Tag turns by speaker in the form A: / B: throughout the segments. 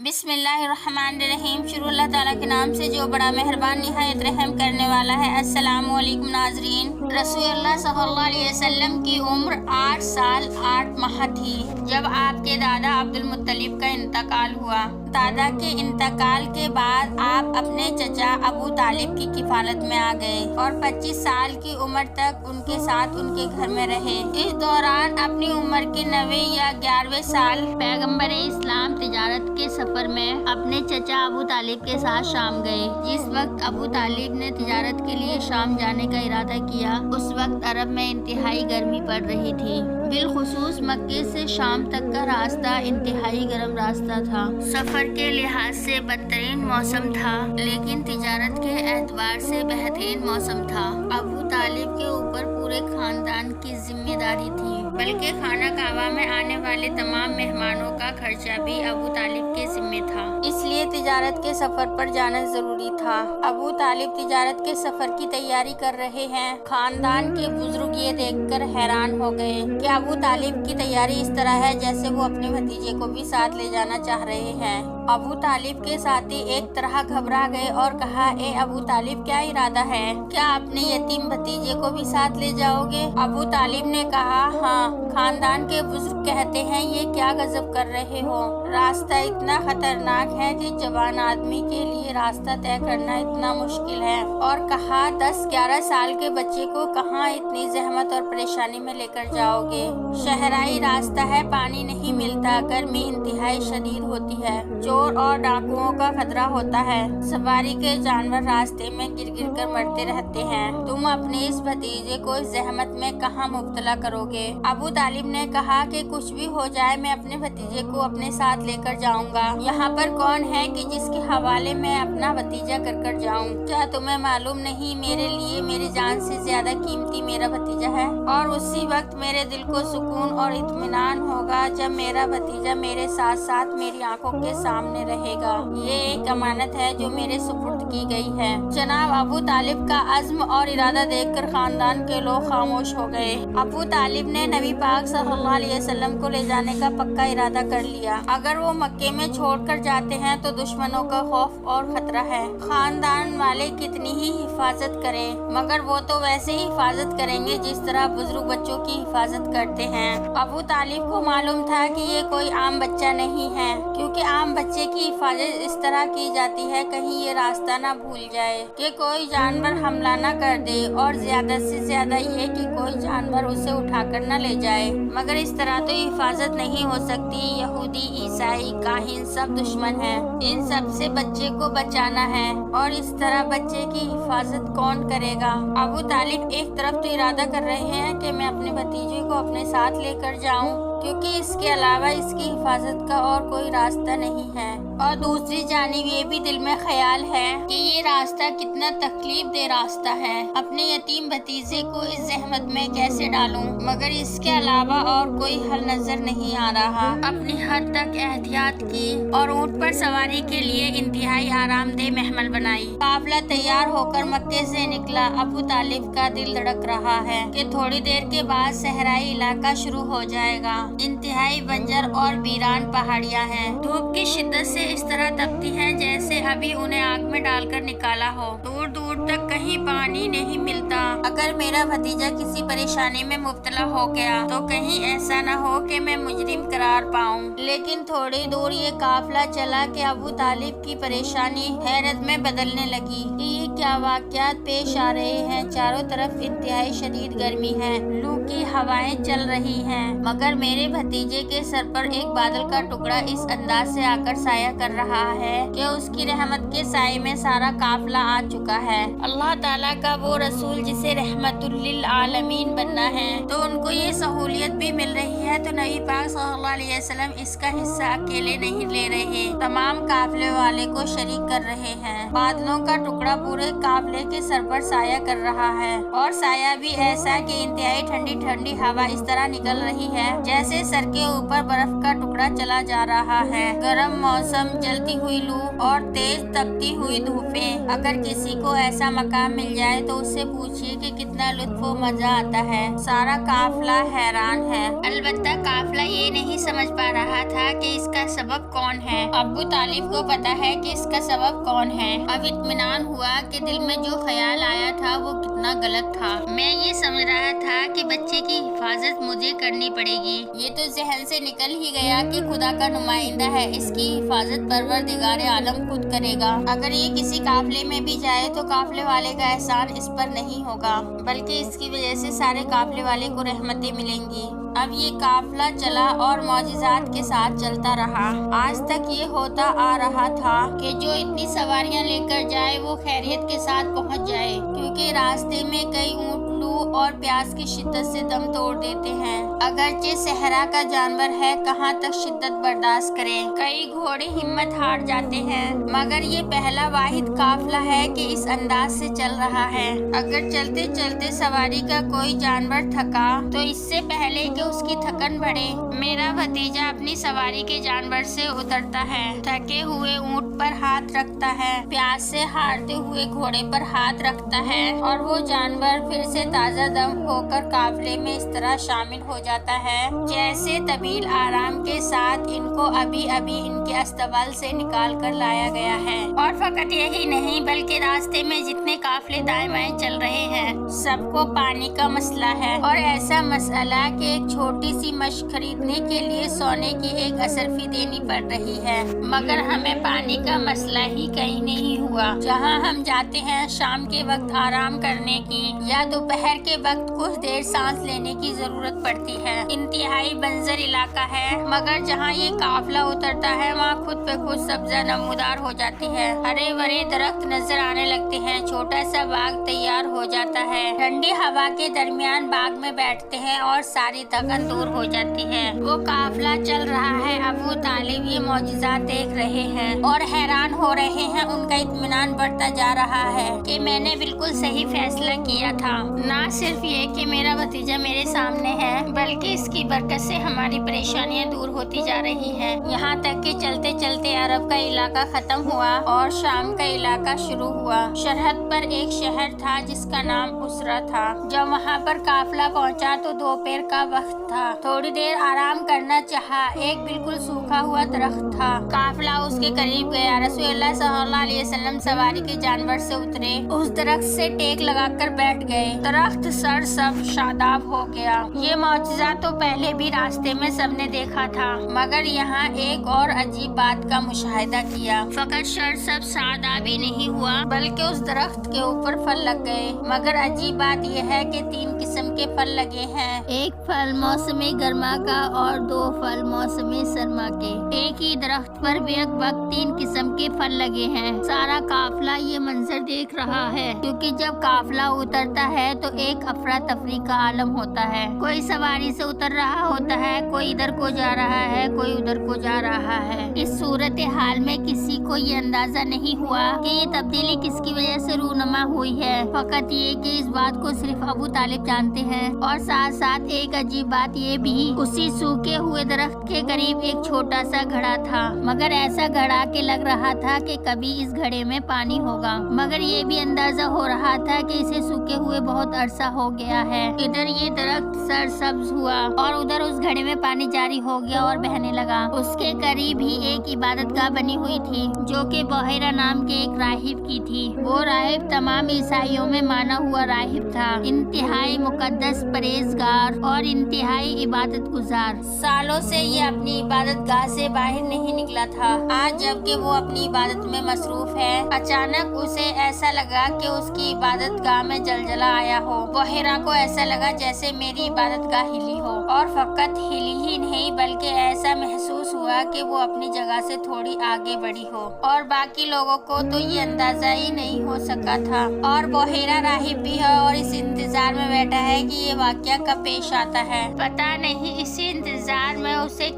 A: بسم اللہ الرحمن الرحیم۔ شروع اللہ تعالیٰ کے نام سے جو بڑا مہربان نہایت رحم کرنے والا ہے۔ السلام علیکم ناظرین۔ رسول اللہ صلی اللہ علیہ وسلم کی عمر 8 سال 8 ماہ تھی جب آپ کے دادا عبد المطلب کا انتقال ہوا۔ دادا کے انتقال کے بعد آپ اپنے چچا ابو طالب کی کفالت میں آ گئے اور 25 سال کی عمر تک ان کے ساتھ ان کے گھر میں رہے۔ اس دوران اپنی عمر کے 9 یا 11ویں سال پیغمبر اسلام تجارت کے سفر میں اپنے چچا ابو طالب کے ساتھ شام گئے۔ جس وقت ابو طالب نے تجارت کے لیے شام جانے کا ارادہ کیا، اس وقت عرب میں انتہائی گرمی پڑ رہی تھی۔ بالخصوص مکے سے شام تک کا راستہ انتہائی گرم راستہ تھا۔ سفر کے لحاظ سے بدترین موسم تھا، لیکن تجارت کے اعتبار سے بہترین موسم تھا۔ ابو طالب کے اوپر پورے خاندان کی ذمہ داری تھی، بلکہ خانہ کعبہ میں آنے والے تمام مہمانوں کا خرچہ بھی ابو طالب کے ذمہ تھا۔ اس لیے تجارت کے سفر پر جانا ضروری تھا۔ ابو طالب تجارت کے سفر کی تیاری کر رہے ہیں۔ خاندان کے بزرگ یہ دیکھ کر حیران ہو گئے کہ ابو طالب کی تیاری اس طرح ہے جیسے وہ اپنے بھتیجے کو بھی ساتھ لے جانا چاہ رہے ہیں۔ ابو طالب کے ساتھی ایک طرح گھبرا گئے اور کہا، اے ابو طالب، کیا ارادہ ہے؟ کیا اپنے یتیم بھتیجے کو بھی ساتھ لے جاؤ گے؟ ابو طالب نے کہا، ہاں۔ خاندان کے بزرگ کہتے ہیں، یہ کیا غضب کر رہے ہو؟ راستہ اتنا خطرناک ہے کہ جوان آدمی کے لیے راستہ طے کرنا اتنا مشکل ہے۔ اور کہا، 10-11 سال کے بچے کو کہاں اتنی زحمت اور پریشانی میں لے کر جاؤ گے؟ صحرائی راستہ ہے، پانی نہیں ملتا، گرمی انتہائی شدید ہوتی ہے، چور اور ڈاکوؤں کا خطرہ ہوتا ہے، سواری کے جانور راستے میں گر گر کر مرتے رہتے ہیں، تم اپنے اس بھتیجے کو اس زحمت میں کہاں مبتلا کرو گے؟ ابو طالب نے کہا کہ کچھ بھی ہو جائے میں اپنے بھتیجے کو اپنے ساتھ لے کر جاؤں گا۔ یہاں پر کون ہے کہ جس کے حوالے میں اپنا بھتیجا کر جاؤں؟ کیا تمہیں معلوم نہیں میرے لیے میری جان سے زیادہ قیمتی میرا بھتیجا ہے؟ اور اسی وقت میرے دل کو سکون اور اطمینان ہوگا جب میرا بھتیجا میرے ساتھ ساتھ میری آنکھوں کے سامنے رہے گا۔ یہ ایک امانت ہے جو میرے سپرد کی گئی ہے۔ جناب ابو طالب کا عزم اور ارادہ دیکھ کر خاندان کے لوگ خاموش ہو گئے۔ ابو طالب نے نبی پاک صلی اللہ علیہ وسلم کو لے جانے کا پکا ارادہ کر لیا۔ اگر وہ مکے میں چھوڑ کر جاتے ہیں تو دشمنوں کا خوف اور خطرہ ہے۔ خاندان والے کتنی ہی حفاظت کریں مگر وہ تو ویسے ہی حفاظت کریں گے جس طرح بزرگ بچوں کی حفاظت کرتے ہیں۔ ابو طالب کو معلوم تھا کہ یہ کوئی عام بچہ نہیں ہے، کیونکہ عام بچے کی حفاظت اس طرح کی جاتی ہے کہیں یہ راستہ نہ بھول جائے، کہ کوئی جانور حملہ نہ کر دے، اور زیادہ سے زیادہ یہ کہ کوئی جانور اسے اٹھا کر نہ لے جائے۔ مگر اس طرح تو حفاظت نہیں ہو سکتی، یہودی، عیسائی، کاہن سب دشمن ہیں، ان سب سے بچے کو بچانا ہے، اور اس طرح بچے کی حفاظت کون کرے گا؟ ابو طالب ایک طرف تو ارادہ کر رہے ہیں کہ میں اپنے بھتیجے کو اپنے ساتھ لے کر جاؤں، کیونکہ اس کے علاوہ اس کی حفاظت کا اور کوئی راستہ نہیں ہے، اور دوسری جانب یہ بھی دل میں خیال ہے کہ یہ راستہ کتنا تکلیف دہ راستہ ہے، اپنے یتیم بھتیجے کو اس زحمت میں کیسے ڈالوں؟ مگر اس کے علاوہ اور کوئی حل نظر نہیں آ رہا۔ اپنی حد تک احتیاط کی اور اونٹ پر سواری کے لیے انتہائی آرام دہ محمل بنائی۔ قافلہ تیار ہو کر مکے سے نکلا۔ ابو طالب کا دل دھڑک رہا ہے کہ تھوڑی دیر کے بعد صحرائی علاقہ شروع ہو جائے گا۔ انتہائی بنجر اور ویران پہاڑیاں ہیں، دھوپ کی شدت سے اس طرح تپتی ہیں جیسے ابھی انہیں آگ میں ڈال کر نکالا ہو، دور دور تک کہیں پانی نہیں ملتا۔ اگر میرا بھتیجا کسی پریشانی میں مبتلا ہو گیا تو کہیں ایسا نہ ہو کہ میں مجرم قرار پاؤں۔ لیکن تھوڑی دور یہ قافلہ چلا کہ ابو طالب کی پریشانی حیرت میں بدلنے لگی کہ یہ کیا واقعات پیش آ رہے ہیں۔ چاروں طرف انتہائی شدید گرمی ہے، لو کی ہوائیں چل رہی ہیں، مگر میرے بھتیجے کے سر پر ایک بادل کا ٹکڑا اس انداز سے آ کر سایہ کر رہا ہے کہ اس کی رحمت کے سائے میں سارا قافلہ آ چکا ہے۔ اللہ تعالیٰ کا وہ رسول جسے رحمت للعالمین بننا ہے تو ان کو یہ سہولیت بھی مل رہی ہے، تو نبی پاک صلی اللہ علیہ وسلم اس کا حصہ اکیلے نہیں لے رہے، تمام قافلے والے کو شریک کر رہے ہیں۔ بادلوں کا ٹکڑا پورے قافلے کے سر پر سایہ کر رہا ہے، اور سایہ بھی ایسا کہ انتہائی ٹھنڈی ٹھنڈی ہوا اس طرح نکل رہی ہے جیسے سر کے اوپر برف کا ٹکڑا ٹکڑا چلا جا رہا ہے۔ گرم موسم، جلتی ہوئی لو اور تیز تپتی ہوئی دھوپیں۔ اگر کسی کو ایسا مقام مل جائے تو اس سے پوچھیے کہ کتنا لطف و مزہ آتا ہے۔ سارا قافلہ حیران ہے۔ البتہ قافلہ یہ نہیں سمجھ پا رہا تھا کہ اس کا سبب کون ہے۔ ابو طالب کو پتا ہے کہ اس کا سبب کون ہے۔ اب اطمینان ہوا کہ دل میں جو خیال آیا تھا وہ کتنا غلط تھا۔ میں یہ سمجھ رہا تھا کہ بچے کی حفاظت مجھے کرنی پڑے گی۔ یہ تو ذہن سے نکل ہی گیا کہ خدا کا نمائندہ ہے، اس کی حفاظت پروردگار عالم خود کرے گا۔ اگر یہ کسی قافلے میں بھی جائے تو قافلے والے کا احسان اس پر نہیں ہوگا، بلکہ اس کی وجہ سے سارے قافلے والے کو رحمتیں ملیں گی۔ اب یہ قافلہ چلا اور معجزات کے ساتھ چلتا رہا۔ آج تک یہ ہوتا آ رہا تھا کہ جو اتنی سواریاں لے کر جائے وہ خیریت کے ساتھ پہنچ جائے، کیونکہ راستے میں کئی اونٹ لو اور پیاس کی شدت سے دم توڑ دیتے ہیں۔ اگرچہ صحرا کا جانور ہے، کہاں تک شدت برداشت کرے، کئی گھوڑے ہمت ہار جاتے ہیں، مگر یہ پہلا واحد قافلہ ہے کہ اس انداز سے چل رہا ہے۔ اگر چلتے چلتے سواری کا کوئی جانور تھکا تو اس سے پہلے کہ اس کی تھکن بڑھے، میرا بھتیجا اپنی سواری کے جانور سے اترتا ہے، تھکے ہوئے اونٹ پر ہاتھ رکھتا ہے، پیاس سے ہارتے ہوئے گھوڑے پر ہاتھ رکھتا ہے، اور وہ جانور پھر سے تازہ دم ہو کر قافلے میں اس طرح شامل ہو جاتا ہے جیسے طویل آرام کے ساتھ ان کو ابھی ابھی ان کے استبل سے نکال کر لایا گیا ہے۔ اور فقط یہی نہیں بلکہ راستے میں جتنے قافلے دائیں بائیں چل رہے ہیں سب کو پانی کا مسئلہ ہے، اور ایسا مسئلہ کہ ایک چھوٹی سی مشق خریدنے کے لیے سونے کی ایک اصرفی دینی پڑ رہی ہے، مگر ہمیں پانی کا مسئلہ ہی کہیں نہیں ہوا۔ جہاں ہم جاتے ہیں شام کے وقت آرام کرنے کی یا دوپہر کے وقت کچھ دیر سانس لینے کی ضرورت پڑتی ہے۔ انتہائی بنجر علاقہ ہے، مگر جہاں یہ قافلہ اترتا ہے وہاں خود پہ خود سبزہ نمودار ہو جاتی ہے، ہرے بھرے درخت نظر آنے لگتے ہیں، چھوٹا سا باغ تیار ہو جاتا ہے، ٹھنڈی ہوا کے درمیان باغ میں بیٹھتے ہیں اور ساری تھکن دور ہو جاتی ہے۔ وہ قافلہ چل رہا ہے، ابو طالب یہ معجزات دیکھ رہے ہیں اور حیران ہو رہے ہیں، ان کا اطمینان بڑھتا جا رہا ہے کہ میں نے بالکل صحیح فیصلہ کیا تھا۔ نہ صرف یہ کہ میرا بھتیجا میرے سامنے ہے بلکہ اس کی برکت سے ہماری پریشانیاں دور ہوتی جا رہی ہیں، یہاں تک کہ چلتے چلتے عرب کا علاقہ ختم ہوا اور شام کا علاقہ شروع ہوا۔ سرحد پر ایک شہر تھا جس کا نام اسرا تھا۔ جب وہاں پر قافلہ پہنچا تو دوپہر کا وقت تھا، تھوڑی دیر آرام کرنا چاہا، ایک بالکل سوکھا ہوا درخت تھا۔ قافلہ اس کے قریب گیا، رسول اللہ صلی اللہ علیہ وسلم سواری کے جانور سے اترے، اس درخت سے ٹیک لگا کر بیٹھ گئے، درخت سرسبز شاداب ہو گیا۔ یہ معجزہ تو پہلے بھی راستے میں سب نے دیکھا تھا، مگر یہاں ایک اور عجیب بات کا مشاہدہ کیا۔ فقط سرسبز شادابی نہیں ہوا بلکہ اس درخت کے اوپر پھل لگ گئے، مگر عجیب بات یہ ہے کہ 3 قسم کے پھل لگے ہیں، ایک پھل موسمی گرما کا اور 2 پھل موسمی سرما کے۔ ایک ہی درخت پر بیک وقت 3 قسم کے پھل لگے ہیں۔ سارا قافلہ یہ منظر دیکھ رہا ہے، کیونکہ جب قافلہ اترتا ہے تو ایک افراتفری کا عالم ہوتا ہے، کوئی سواری سے اتر رہا ہوتا ہے، کوئی ادھر کو جا رہا ہے، کوئی ادھر کو جا رہا ہے۔ اس صورتحال میں کسی کو یہ اندازہ نہیں ہوا کہ یہ تبدیلی کس کی وجہ سے رونما ہوئی ہے، فقط یہ کہ اس بات کو صرف ابو طالب جانتے ہیں۔ اور ساتھ ساتھ ایک عجیب بات یہ بھی، اسی سوکھے ہوئے درخت کے قریب ایک چھوٹا سا گھڑا تھا، مگر ایسا گھڑا کہ لگ رہا تھا کہ کبھی اس گھڑے میں پانی ہوگا، مگر یہ بھی اندازہ ہو رہا تھا کہ اسے سوکھے ہوئے بہت عرصہ ہو گیا ہے۔ ادھر یہ درخت سرسبز ہوا اور ادھر اس گھڑے میں پانی جاری ہو گیا اور بہنے لگا۔ اس کے قریب ہی ایک عبادت گاہ بنی ہوئی تھی جو کہ بحیرہ نام کے ایک راہب کی تھی۔ وہ راہب تمام عیسائیوں میں مانا ہوا راہب تھا، انتہائی مقدس، پرہیزگار اور انتہائی عبادت گزار۔ سالوں سے یہ اپنی عبادت گاہ سے باہر نہیں نکلا تھا۔ آج جب کہ وہ اپنی عبادت میں مصروف ہے، اچانک اسے ایسا لگا کہ اس کی عبادت گاہ میں زلزلہ آیا ہو۔ بحیرہ کو ایسا لگا جیسے میری عبادت گاہ ہلی ہو، اور فقط ہلی ہی نہیں بلکہ ایسا محسوس ہوا کہ وہ اپنی جگہ سے تھوڑی آگے بڑھی ہو، اور باقی لوگوں کو تو یہ اندازہ ہی نہیں ہو سکا تھا۔ اور بحیرہ راہب بھی ہے اور اس انتظار میں بیٹھا ہے کہ یہ واقعہ کب پیش آتا ہے، پتہ نہیں اسی انتظار میں اسے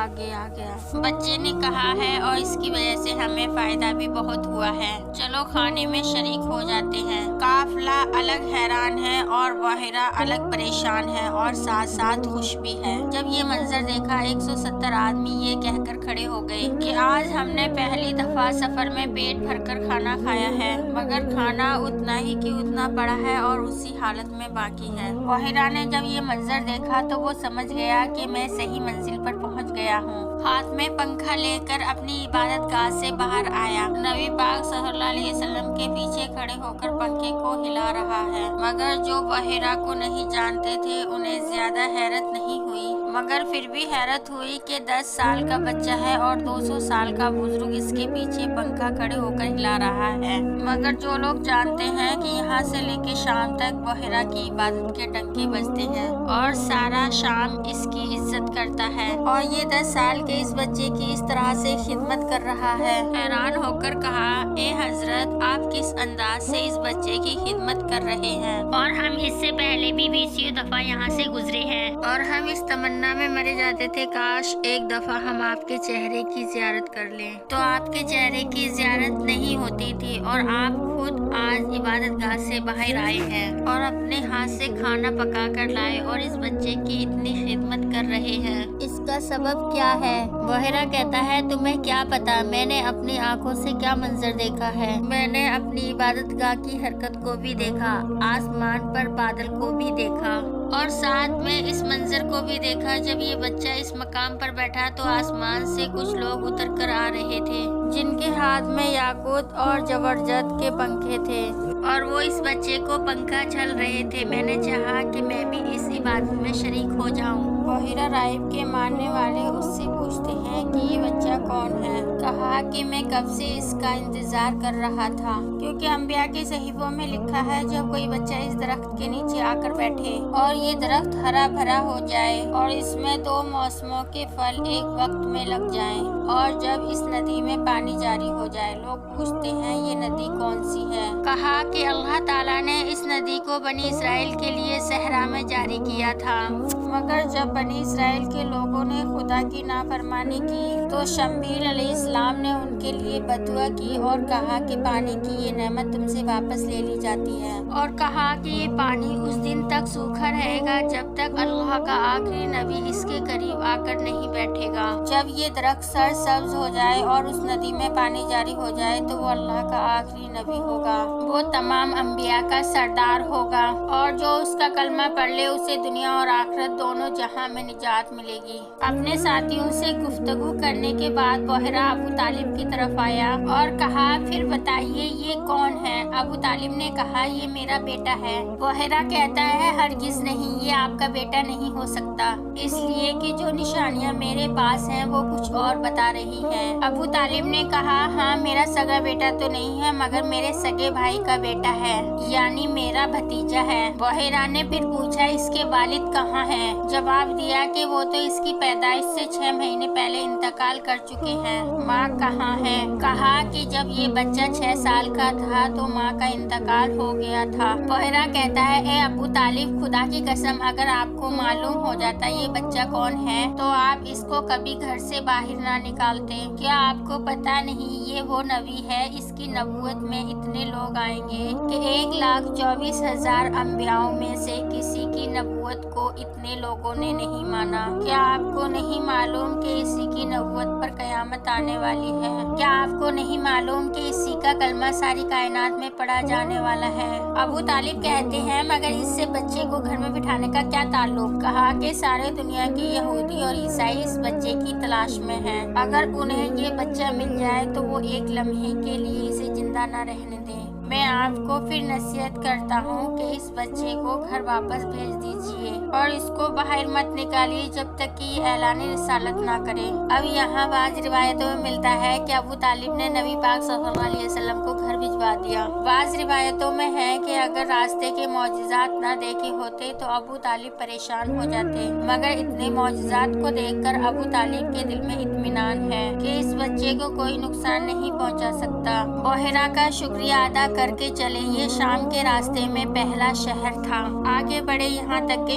A: آگے آ گیا۔ بچے نے کہا ہے اور اس کی وجہ سے ہمیں فائدہ بھی بہت ہوا ہے، چلو کھانے میں شریک ہو جاتے ہیں۔ قافلہ الگ حیران ہے اور بحیرہ الگ پریشان ہے اور ساتھ ساتھ خوش بھی ہے۔ جب یہ منظر دیکھا 170 آدمی یہ کہہ کر کھڑے ہو گئے کہ آج ہم نے پہلی دفعہ سفر میں پیٹ بھر کر کھانا کھایا ہے، مگر کھانا اتنا ہی کہ اتنا پڑا ہے اور اسی حالت میں باقی ہے۔ بحیرہ نے جب یہ منظر دیکھا تو وہ سمجھ گیا کہ میں صحیح منزل پر پہنچ گیا ہوں۔ ہاتھ میں پنکھا لے کر اپنی عبادت گاہ سے باہر آیا۔ نبی پاک صلی اللہ علیہ وسلم کے پیچھے کھڑے ہو کر پنکھے کو ہلا رہا ہے، مگر جو بحیرہ کو نہیں جانتے تھے انہیں زیادہ حیرت نہیں ہوئی، مگر پھر بھی حیرت ہوئی کہ 10 سال کا بچہ ہے اور 200 سال کا بزرگ اس کے پیچھے پنکھا کھڑے ہو کر ہلا رہا ہے۔ مگر جو لوگ جانتے ہیں کہ یہاں سے لے کے شام تک بحیرہ کی عبادت کے ڈنکے بجتے ہیں اور سارا شام اس کی عزت کرتا ہے، اور یہ 10 سال کے اس بچے کی اس طرح سے خدمت کر رہا ہے، حیران ہو کر کہا، اے حضرت آپ کس انداز سے اس بچے کی خدمت کر رہے ہیں، اور ہم اس سے پہلے بھی 20 دفعہ یہاں سے گزرے ہیں، اور ہم اس تمنا میں مرے جاتے تھے کاش ایک دفعہ ہم آپ کے چہرے کی زیارت کر لیں، تو آپ کے چہرے کی زیارت نہیں ہوتی تھی، اور آپ خود آج عبادت گاہ سے باہر آئے ہیں اور اپنے ہاتھ سے کھانا پکا کر لائے اور اس بچے کی اتنی خدمت کر رہے ہیں، اس کا سبب کیا ہے؟ بحیرہ کہتا ہے تمہیں کیا پتا میں نے اپنی آنکھوں سے کیا منظر دیکھا ہے، میں نے اپنی عبادت گاہ کی حرکت کو بھی دیکھا، آسمان پر بادل کو بھی دیکھا، اور ساتھ میں اس منظر کو بھی دیکھا جب یہ بچہ اس مقام پر بیٹھا تو آسمان سے کچھ لوگ اتر کر آ رہے تھے جن کے ہاتھ میں یاقوت اور زبرجد کے پنکھے تھے، اور وہ اس بچے کو پنکھا جھل رہے تھے۔ میں نے چاہا کہ میں بھی اس عبادت میں شریک ہو جاؤں۔ بحیرہ راہب کے ماننے والے اس سے پوچھتے ہیں کہ یہ بچہ کون ہے؟ کہا کہ میں کب سے اس کا انتظار کر رہا تھا، کیونکہ انبیاء کے صحیفوں میں لکھا ہے جب کوئی بچہ اس درخت کے نیچے آ کر بیٹھے اور یہ درخت ہرا بھرا ہو جائے اور اس میں 2 موسموں کے پھل ایک وقت میں لگ جائیں، اور جب اس ندی میں پانی جاری ہو جائے، لوگ پوچھتے ہیں یہ ندی کون سی ہے؟ کہا کہ اللہ تعالیٰ نے اس ندی کو بنی اسرائیل کے لیے صحرا میں جاری کیا تھا، مگر جب بنی اسرائیل کے لوگوں نے خدا کی نافرمانی کی تو شمویل علیہ السلام نے ان کے لیے بددعا کی اور کہا کہ پانی کی یہ نعمت تم سے واپس لے لی جاتی ہے، اور کہا کہ یہ پانی اس دن تک سوکھا رہے گا جب تک اللہ کا آخری نبی اس کے قریب آ کر نہیں بیٹھے گا۔ جب یہ درخت سرسبز ہو جائے اور اس ندی میں پانی جاری ہو جائے تو وہ اللہ کا آخری نبی ہوگا، وہ تمام انبیاء کا سردار ہوگا، اور جو اس کا کلمہ پڑھ لے اسے دنیا اور آخرت دونوں جہاں میں نجات ملے گی۔ اپنے ساتھیوں سے گفتگو کرنے کے بعد بحیرہ ابو طالب کی طرف آیا اور کہا پھر بتائیے یہ کون ہے؟ ابو طالب نے کہا یہ میرا بیٹا ہے۔ بحیرہ کہتا ہے ہرگز نہیں، یہ آپ کا بیٹا نہیں ہو سکتا، اس لیے کہ جو نشانیاں میرے پاس ہیں وہ کچھ اور بتا رہی ہیں۔ ابو طالب نے کہا ہاں میرا سگا بیٹا تو نہیں ہے مگر میرے سگے بھائی کا بیٹا ہے، یعنی میرا بھتیجا ہے۔ بحیرہ نے پھر پوچھا اس کے والد کہاں ہیں؟ جواب دیا کہ وہ تو اس کی پیدائش سے 6 مہینے پہلے انتقال کر چکے ہیں۔ ماں کہاں ہے؟ کہا کہ جب یہ بچہ 6 سال کا تھا تو ماں کا انتقال ہو گیا تھا۔ بحیرہ کہتا ہے اے ابو طالب خدا کی قسم اگر آپ کو معلوم ہو جاتا یہ بچہ کون ہے تو آپ اس کو کبھی گھر سے باہر نہ نکالتے۔ کیا آپ کو پتا نہیں یہ وہ نبی ہے، اس کی نبوت میں اتنے لوگ آئیں گے کہ 1,24,000 انبیاءوں میں سے کسی کی نبوت کو اتنے لوگوں نے نہیں مانا۔ کیا آپ کو نہیں معلوم کہ اسی کی نبوت پر قیامت آنے والی ہے؟ کیا آپ کو نہیں معلوم کہ اسی کا کلمہ ساری کائنات میں پڑھا جانے والا ہے؟ ابو طالب کہتے ہیں مگر اس سے بچے کو گھر میں بٹھانے کا کیا تعلق؟ کہا کہ سارے دنیا کے یہودی اور عیسائی اس بچے کی تلاش میں ہیں، اگر انہیں یہ بچہ مل جائے تو وہ ایک لمحے کے لیے اسے زندہ نہ رہنے دیں۔ میں آپ کو پھر نصیحت کرتا ہوں کہ اس بچے کو گھر واپس بھیج دیجیے اور اس کو باہر مت نکالیے جب تک کہ یہ اعلان رسالت نہ کرے۔ اب یہاں بعض روایتوں میں ملتا ہے کہ ابو طالب نے نبی پاک صلی اللہ علیہ وسلم کو گھر بھجوا دیا۔ بعض روایتوں میں ہے کہ اگر راستے کے معجزات نہ دیکھے ہوتے تو ابو طالب پریشان ہو جاتے، مگر اتنے معجزات کو دیکھ کر ابو طالب کے دل میں اطمینان ہے کہ اس بچے کو کوئی نقصان نہیں پہنچا سکتا۔ بحیرہ کا شکریہ ادا کر کے چلے۔ یہ شام کے راستے میں پہلا شہر تھا۔ آگے بڑھے یہاں تک کہ